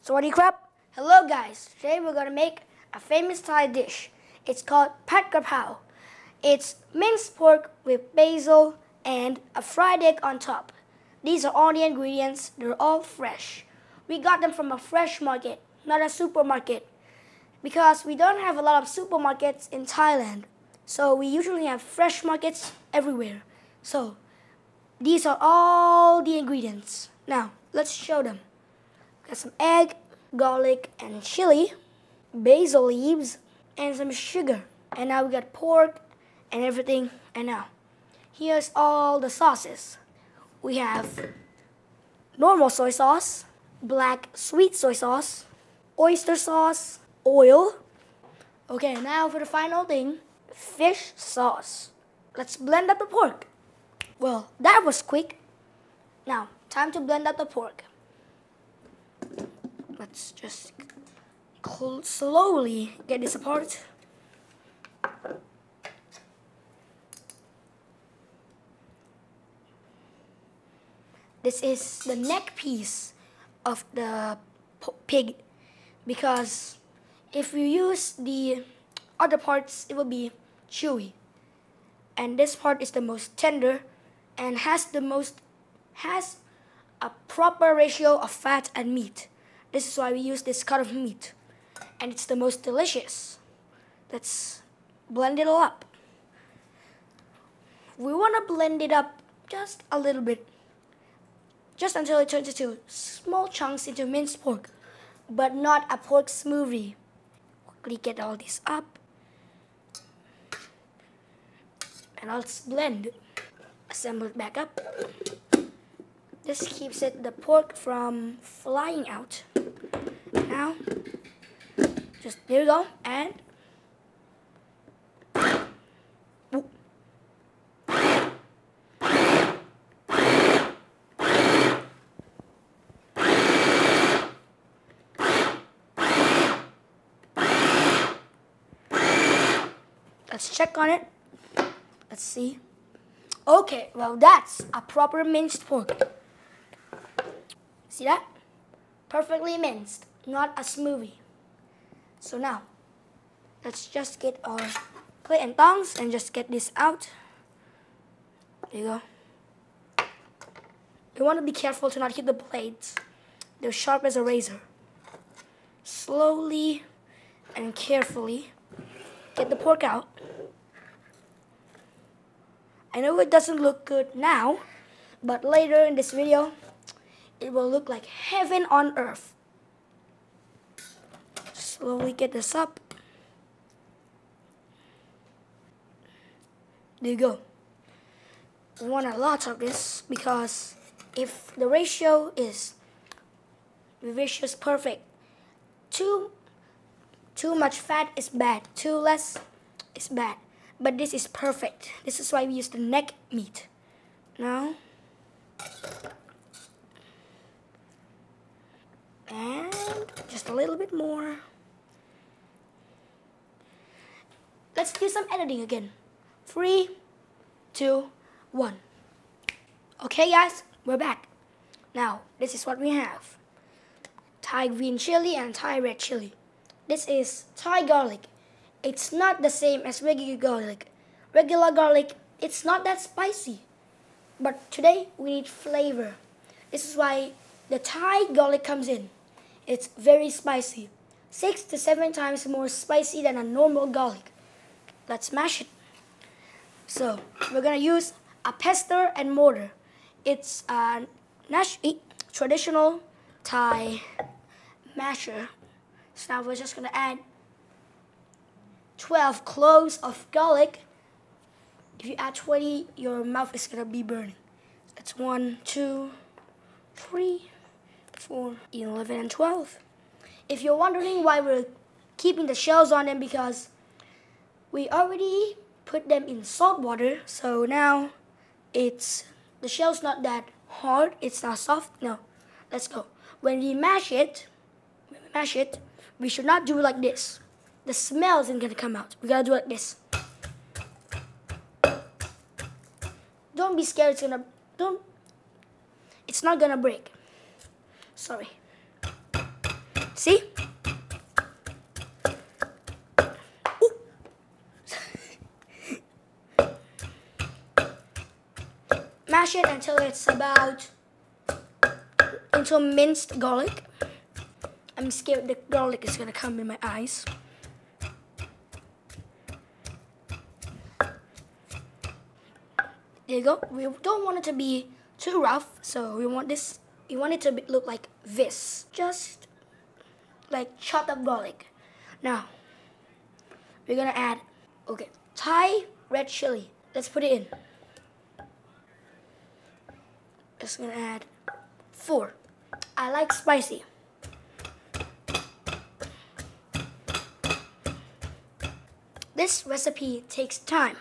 Sawadee krap! Hello guys, today we're gonna make a famous Thai dish. It's called dkระเพรา. It's minced pork with basil and a fried egg on top. These are all the ingredients, they're all fresh. We got them from a fresh market, not a supermarket. Because we don't have a lot of supermarkets in Thailand. So we usually have fresh markets everywhere. So these are all the ingredients. Now, let's show them. Got some egg, garlic and chili, basil leaves, and some sugar. And now we got pork and everything. And now, here's all the sauces. We have normal soy sauce, black sweet soy sauce, oyster sauce, oil. Okay, now for the final thing, fish sauce. Let's blend up the pork. Well, that was quick. Now, time to blend up the pork. Let's just slowly get this apart. This is the neck piece of the pig because if you use the other parts, it will be chewy. And this part is the most tender and has a proper ratio of fat and meat. This is why we use this cut of meat. And it's the most delicious. Let's blend it all up. We want to blend it up just a little bit. Just until it turns into small chunks into minced pork. But not a pork smoothie. Quickly get all this up. And let's blend. Assemble it back up. This keeps the pork from flying out. Now, just there you go, and let's check on it. Let's see. Okay, well that's a proper minced pork. See that? Perfectly minced, not a smoothie. So now, let's just get our plate and tongs and just get this out. There you go. You want to be careful to not hit the blades. They're sharp as a razor. Slowly and carefully get the pork out. I know it doesn't look good now, but later in this video, it will look like heaven on earth. Slowly get this up. There you go. We want a lot of this because if the ratio is perfect, too much fat is bad, too less is bad. But this is perfect. This is why we use the neck meat. Now, and just a little bit more. Let's do some editing again. 3, 2, 1. Okay guys, we're back. Now, this is what we have. Thai green chili and Thai red chili. This is Thai garlic. It's not the same as regular garlic. Regular garlic, it's not that spicy. But today, we need flavor. This is why the Thai garlic comes in. It's very spicy. 6 to 7 times more spicy than a normal garlic. Let's mash it. So, we're gonna use a pestle and mortar. It's a traditional Thai masher. So now we're just gonna add 12 cloves of garlic. If you add 20, your mouth is gonna be burning. That's 1, 2, 3, 4, 11, and 12. If you're wondering why we're keeping the shells on them, because we already put them in salt water, so now the shell's not that hard, it's not soft. No, let's go. When we mash it, we should not do it like this. The smell isn't gonna come out. We gotta do it like this. Don't be scared. It's not gonna break. Sorry. See? Ooh. Mash it until it's into minced garlic. I'm scared the garlic is gonna come in my eyes. There you go. We don't want it to be too rough, so we want it to look like this. Just like chopped up garlic. Now, we're gonna add, Thai red chili. Let's put it in. Just gonna add 4. I like spicy. This recipe takes time.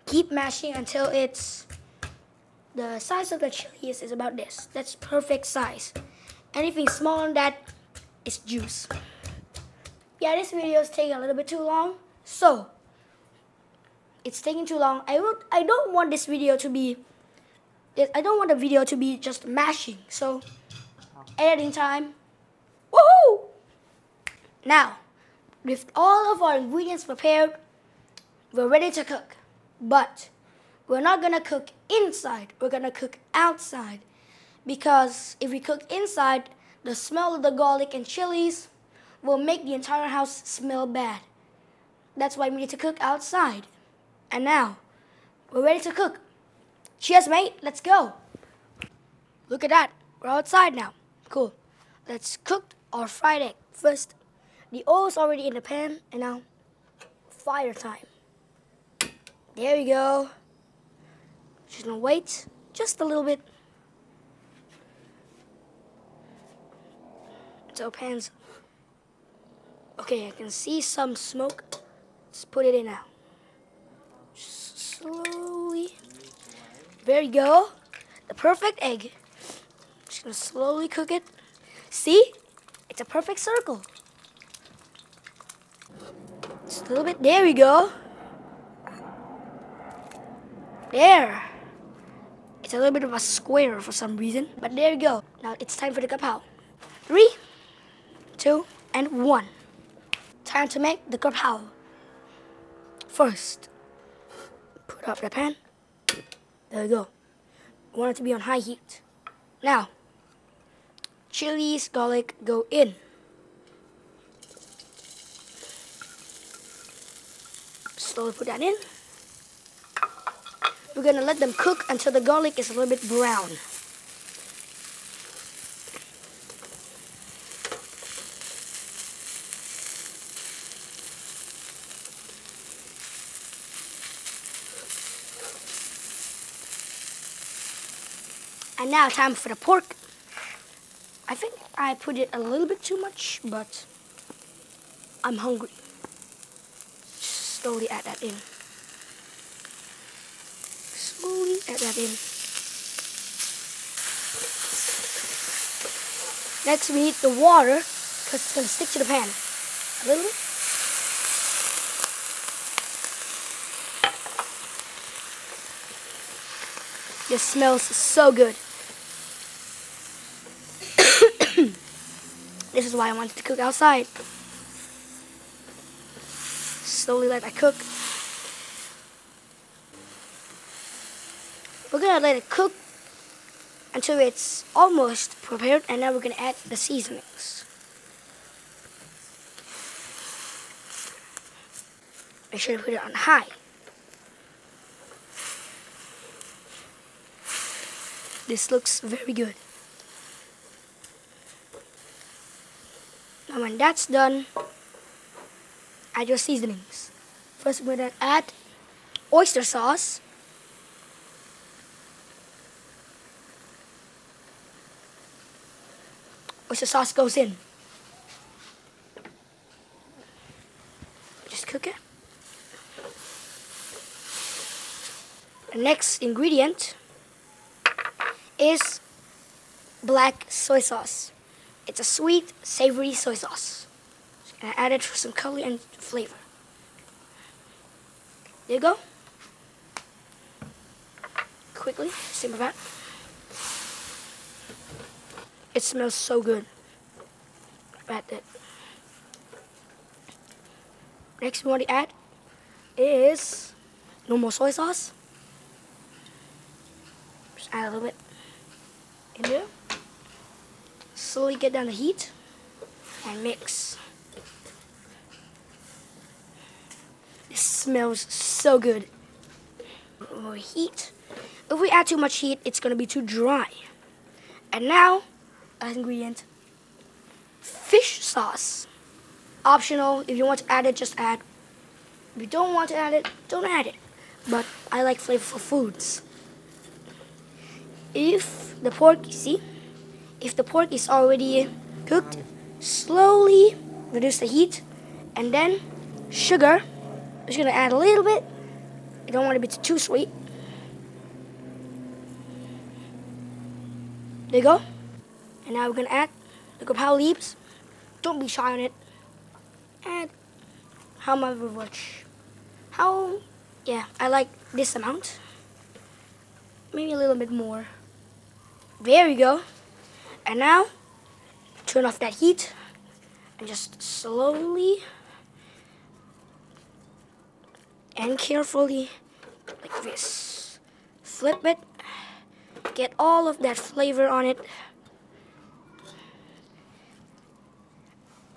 Keep mashing until the size of the chili is about this. That's perfect size. Anything smaller than that is juice. Yeah, this video is taking a little bit too long. So, it's taking too long. I don't want this video to be, I don't want the video to be just mashing. So, editing time. Woohoo! Now, with all of our ingredients prepared, we're ready to cook. But we're not gonna cook inside, we're gonna cook outside. Because if we cook inside, the smell of the garlic and chilies will make the entire house smell bad. That's why we need to cook outside. And now, we're ready to cook. Cheers, mate, let's go. Look at that, we're outside now. Cool. Let's cook our fried egg. First, the oil's already in the pan, and now, fire time. There we go. Just gonna wait just a little bit until pan's. Okay, I can see some smoke. Let's put it in now. Just slowly. There you go. The perfect egg. Just gonna slowly cook it. See? It's a perfect circle. Just a little bit. There we go. There. It's a little bit of a square for some reason, but there you go. Now it's time for the kapow. 3, 2, and 1. Time to make the kapow. First, put up the pan. There you go. I want it to be on high heat. Now, chilies, garlic go in. Slowly put that in. We're gonna let them cook until the garlic is a little bit brown. And now time for the pork. I think I put it a little bit too much, but I'm hungry. Just slowly add that in. Slowly add that in. Next we need the water, because it's going to stick to the pan. A little bit. This smells so good. This is why I wanted to cook outside. Slowly let that cook. We're gonna let it cook until it's almost prepared, and now we're gonna add the seasonings. Make sure to put it on high. This looks very good. Now when that's done, add your seasonings. First we're gonna add oyster sauce. Oyster sauce goes in. Just cook it. The next ingredient is black soy sauce. It's a sweet, savory soy sauce. Just gonna add it for some color and flavor. There you go. Quickly, simmer that. It smells so good. Add that. Next we want to add is normal soy sauce. Just add a little bit in there. Slowly get down the heat and mix. It smells so good. More heat. If we add too much heat, it's going to be too dry. And now, last ingredient, fish sauce. Optional. If you want to add it, just add. If you don't want to add it, don't add it. But I like flavorful foods. If the pork, if the pork is already cooked, slowly reduce the heat, and then sugar. I'm just gonna add a little bit. I don't want it to be too sweet. There you go. And now we're gonna add the grapao leaves. Don't be shy on it. Add yeah, I like this amount. Maybe a little bit more. There we go. And now, turn off that heat and just slowly and carefully, like this, flip it, get all of that flavor on it.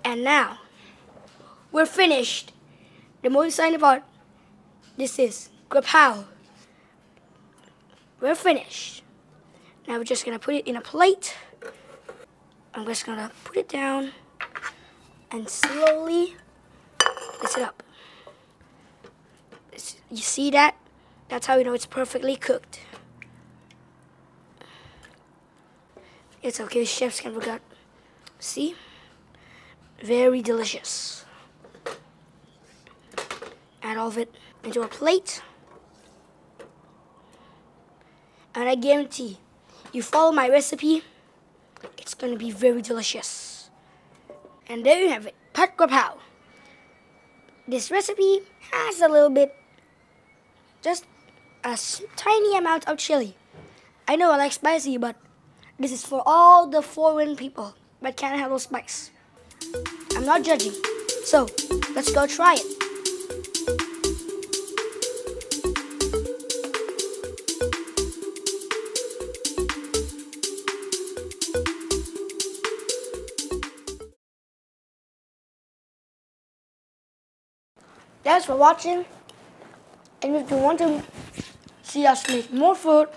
And now, we're finished. The most exciting part, this is grapao. We're finished. Now we're just gonna put it in a plate. I'm just gonna put it down and slowly mix it up. You see that? That's how you know it's perfectly cooked. It's okay, chefs can forget. See? Very delicious. Add all of it into a plate. And I guarantee, you follow my recipe, it's going to be very delicious. And there you have it, pad grapao. This recipe has a little bit, just a tiny amount of chili. I know I like spicy, but this is for all the foreign people that can't handle spice. I'm not judging, so let's go try it. Thanks for watching, and if you want to see us make more food,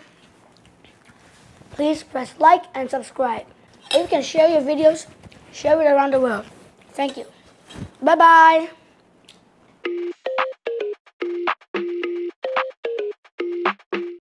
please press like and subscribe. If you can share your videos, share it around the world. Thank you. Bye-bye.